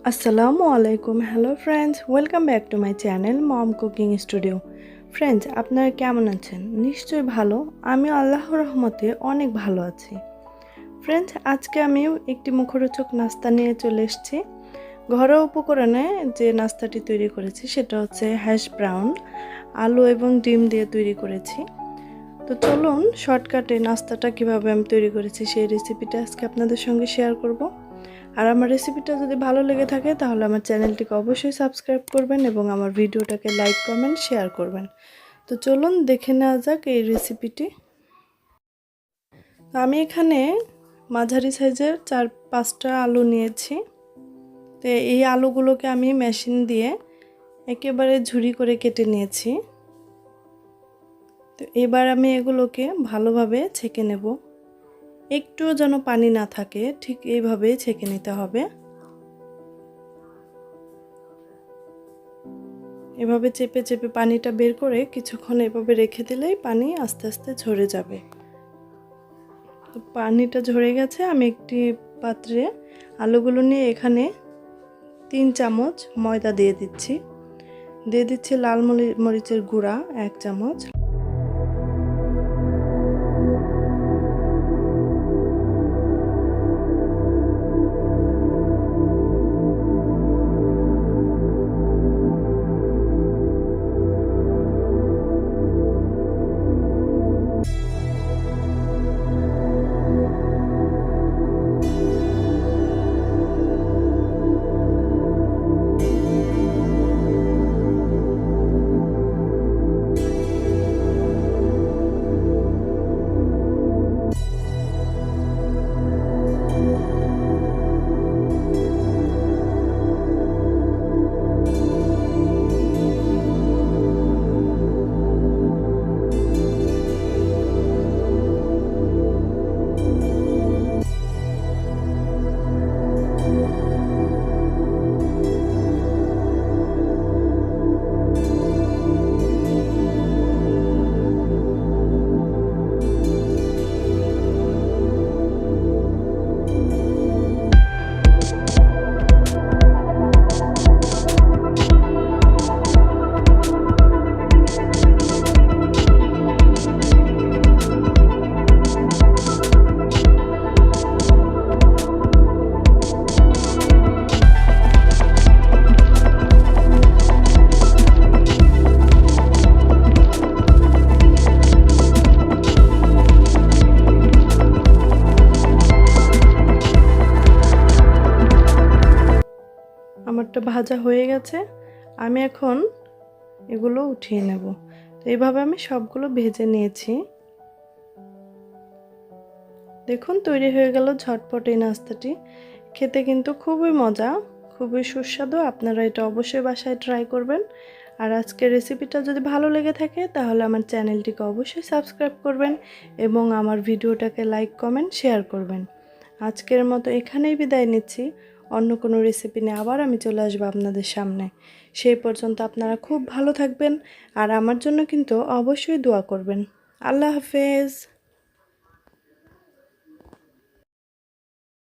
আসসালামু আলাইকুম। Hello friends, welcome back to my channel mom cooking studio. Friends, আপনারা কেমন আছেন? নিশ্চয়ই ভালো। আমিও আল্লাহর রহমতে অনেক ভালো আছি। ফ্রেন্ডস, আজকে আমিও একটি মুখরোচক নাস্তা নিয়ে চলে এসেছি। ঘরোয়া উপকরণে যে নাস্তাটি তৈরি করেছি সেটা হচ্ছে হ্যাশ ব্রাউন, আলু এবং ডিম দিয়ে তৈরি করেছি। তো চলুন শর্টকাটে নাস্তাটা কিভাবে আমি তৈরি করেছি সেই রেসিপিটা আজকে আপনাদের সঙ্গে শেয়ার করব। আর আমার রেসিপিটা যদি ভালো লেগে থাকে তাহলে আমার চ্যানেলটিকে অবশ্যই সাবস্ক্রাইব করবেন এবং আমার ভিডিওটাকে লাইক কমেন্ট শেয়ার করবেন। তো চলুন দেখে নেওয়া যাক এই রেসিপিটি। আমি এখানে মাঝারি সাইজের 4-5টা আলু নিয়েছি। তো এই আলুগুলোকে আমি মেশিন দিয়ে একেবারে ঝুরি করে কেটে নিয়েছি। তো এবার আমি এগুলোকে ভালোভাবে ছেঁকে নেব। একটুও যেন পানি না থাকে, ঠিক এইভাবেই ছেঁকে নিতে হবে। এভাবে চেপে চেপে পানিটা বের করে কিছুক্ষণ এভাবে রেখে দিলেই পানি আস্তে আস্তে ঝরে যাবে। তো পানিটা ঝরে গেছে। আমি একটি পাত্রে আলুগুলো নিয়ে এখানে 3 চামচ ময়দা দিয়ে দিচ্ছি লাল মরিচের গুঁড়া 1 চামচ, আমারটা ভাজা হয়ে গেছে। আমি এখন এগুলো উঠিয়ে নেব। তো এইভাবে আমি সবগুলো ভেজে নিয়েছি। দেখুন তৈরি হয়ে গেল ঝটপট এই নাস্তাটি। খেতে কিন্তু খুবই মজা, খুবই সুস্বাদু। আপনারা এটা অবশ্যই বাসায় ট্রাই করবেন। আর আজকের রেসিপিটা যদি ভালো লেগে থাকে তাহলে আমার চ্যানেলটিকে অবশ্যই সাবস্ক্রাইব করবেন এবং আমার ভিডিওটাকে লাইক কমেন্ট শেয়ার করবেন। আজকের মতো এখানেই বিদায় নিচ্ছি। অন্য কোনো রেসিপি নিয়ে আবার আমি চলে আসবো আপনাদের সামনে। সেই পর্যন্ত আপনারা খুব ভালো থাকবেন আর আমার জন্য কিন্তু অবশ্যই দোয়া করবেন। আল্লাহ হাফেজ।